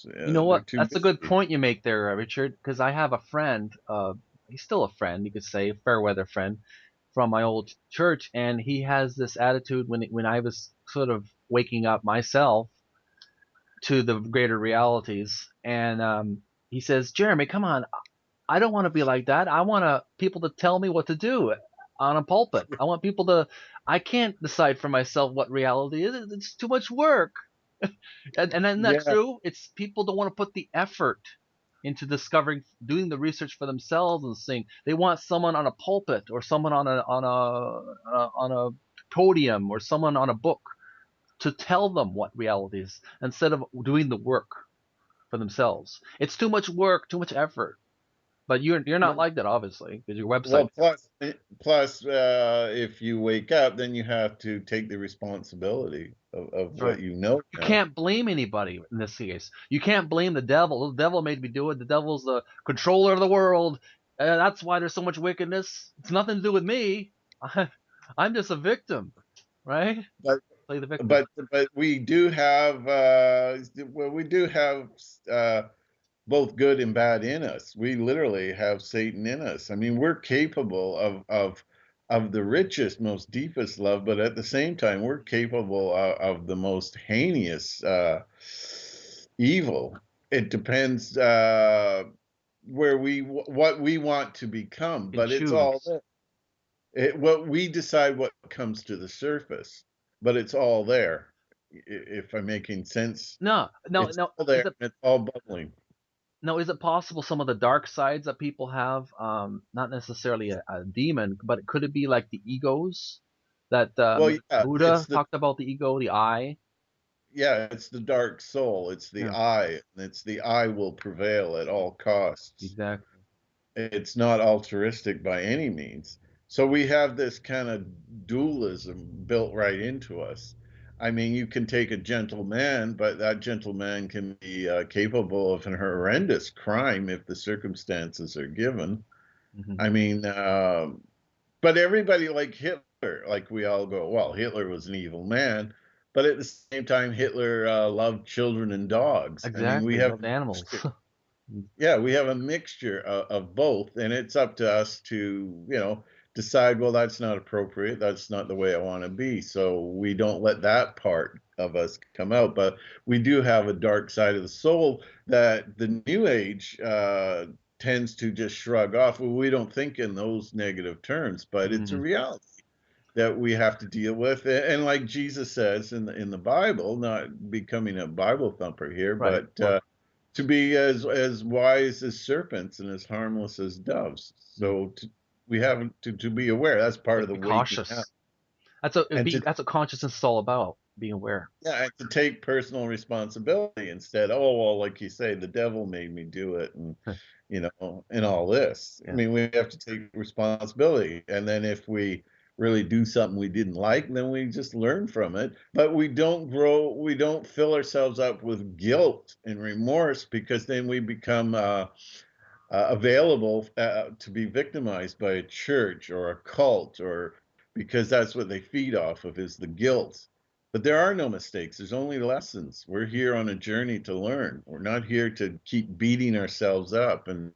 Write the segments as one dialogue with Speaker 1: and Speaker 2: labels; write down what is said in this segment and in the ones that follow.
Speaker 1: extremes.
Speaker 2: You know
Speaker 1: They're
Speaker 2: what?
Speaker 1: too
Speaker 2: That's a good
Speaker 1: busy.
Speaker 2: point you make there, Richard, because I have a friend, he's still a friend, you could say, a fair weather friend from my old church, and he has this attitude when I was sort of waking up myself to the greater realities, and he says, "Jeremy, come on, I don't want to be like that. I want people to tell me what to do on a pulpit. I want people to. I can't decide for myself what reality is. It's too much work." And then that's
Speaker 1: Yeah,
Speaker 2: true. It's people don't want to put the effort into discovering, doing the research for themselves and seeing. They want someone on a pulpit or someone on a podium or someone on a book to tell them what reality is instead of doing the work for themselves. It's too much work, too much effort. But you're not like that, obviously, because your website.
Speaker 1: well, plus, if you wake up, then you have to take the responsibility of
Speaker 2: That's right.
Speaker 1: what you know
Speaker 2: You
Speaker 1: now.
Speaker 2: can't blame anybody in this case. You can't blame the devil. The devil made me do it. The devil's the controller of the world. That's why there's so much wickedness. It's nothing to do with me. I, I'm just a victim, right?
Speaker 1: But
Speaker 2: Play the victim.
Speaker 1: but we do have well, we do have uh, both good and bad in us. We literally have Satan in us. I mean, we're capable of the richest, most deepest love, but at the same time, we're capable of the most heinous evil. It depends where we what we want to become,
Speaker 2: You can
Speaker 1: but it's all
Speaker 2: choose.
Speaker 1: there. What we decide what comes to the surface, but it's all there. If I'm making sense,
Speaker 2: No, no,
Speaker 1: it's
Speaker 2: no.
Speaker 1: all there. And it's all bubbling.
Speaker 2: Is it possible some of the dark sides that people have, not necessarily a demon, but could it be like the egos that
Speaker 1: Well, yeah,
Speaker 2: Buddha talked about, the ego, the I?
Speaker 1: it's the dark soul. It's the
Speaker 2: Yeah,
Speaker 1: I, and it's the I will prevail at all costs.
Speaker 2: exactly.
Speaker 1: It's not altruistic by any means. So we have this kind of dualism built right into us. I mean, you can take a gentleman, but that gentleman can be capable of an horrendous crime if the circumstances are given.
Speaker 2: Hmm.
Speaker 1: I mean, but everybody like Hitler, like we all go, well, Hitler was an evil man, but at the same time, Hitler loved children and dogs. I mean, we
Speaker 2: Exactly.
Speaker 1: have
Speaker 2: Loved animals.
Speaker 1: yeah, we have a mixture of both, and it's up to us to, decide, well, that's not appropriate. That's not the way I want to be. So we don't let that part of us come out. But we do have a dark side of the soul that the New Age tends to just shrug off. Well, we don't think in those negative terms, but it's a
Speaker 2: Hmm.
Speaker 1: reality that we have to deal with. And like Jesus says in the Bible, not becoming a Bible thumper here,
Speaker 2: Right, of
Speaker 1: but
Speaker 2: course.
Speaker 1: to be as wise as serpents and as harmless as doves.
Speaker 2: Mm.
Speaker 1: So we have to be aware. That's part of
Speaker 2: Like
Speaker 1: the
Speaker 2: be
Speaker 1: waking up,
Speaker 2: cautious. That's a
Speaker 1: and
Speaker 2: being.
Speaker 1: to
Speaker 2: That's what consciousness is all about. Being aware.
Speaker 1: yeah, and to take personal responsibility instead. Oh well, like you say, the devil made me do it, and and all this. I
Speaker 2: Yeah.
Speaker 1: mean, we have to take responsibility, and then if we really do something we didn't like, then we just learn from it. But we don't grow. We don't fill ourselves up with guilt and remorse because then we become available to be victimized by a church or a cult or because that's what they feed off of is the guilt. But there are no mistakes. There's only lessons. We're here on a journey to learn. We're not here to keep beating ourselves up and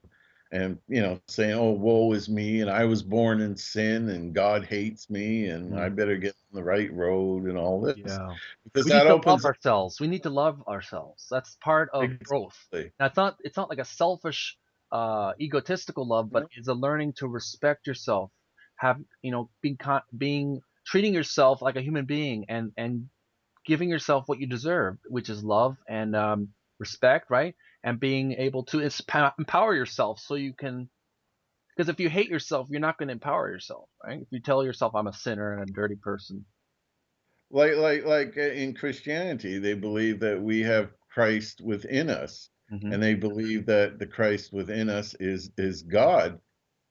Speaker 1: saying, "Oh, woe is me, and I was born in sin, and God hates me, and I
Speaker 2: Mm.
Speaker 1: better get on the right road," and all this,
Speaker 2: Yeah.
Speaker 1: because
Speaker 2: We need
Speaker 1: that
Speaker 2: to love
Speaker 1: opens up
Speaker 2: ourselves. We need to love ourselves. That's part of growth.
Speaker 1: exactly.
Speaker 2: Now, it's not like a selfish, egotistical love, but
Speaker 1: No,
Speaker 2: it's a learning to respect yourself. Have being treating yourself like a human being and giving yourself what you deserve, which is love and respect, right? And being able to empower yourself so you can. Because if you hate yourself, you're not going to empower yourself, right? If you tell yourself I'm a sinner and a dirty person.
Speaker 1: like in Christianity, they believe that we have Christ within us,
Speaker 2: Hmm.
Speaker 1: and they believe that the Christ within us is God.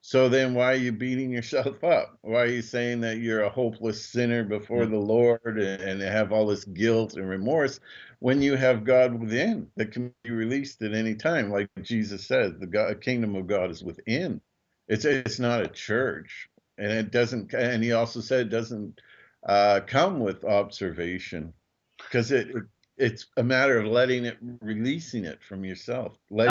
Speaker 1: So then why are you beating yourself up? Why are you saying that you're a hopeless sinner before
Speaker 2: Mm.
Speaker 1: the Lord and have all this guilt and remorse when you have God within that can be released at any time? Like Jesus says, kingdom of God is within. It's not a church. And it doesn't, and he also said it doesn't come with observation because It's a matter of letting it, releasing it from yourself. Let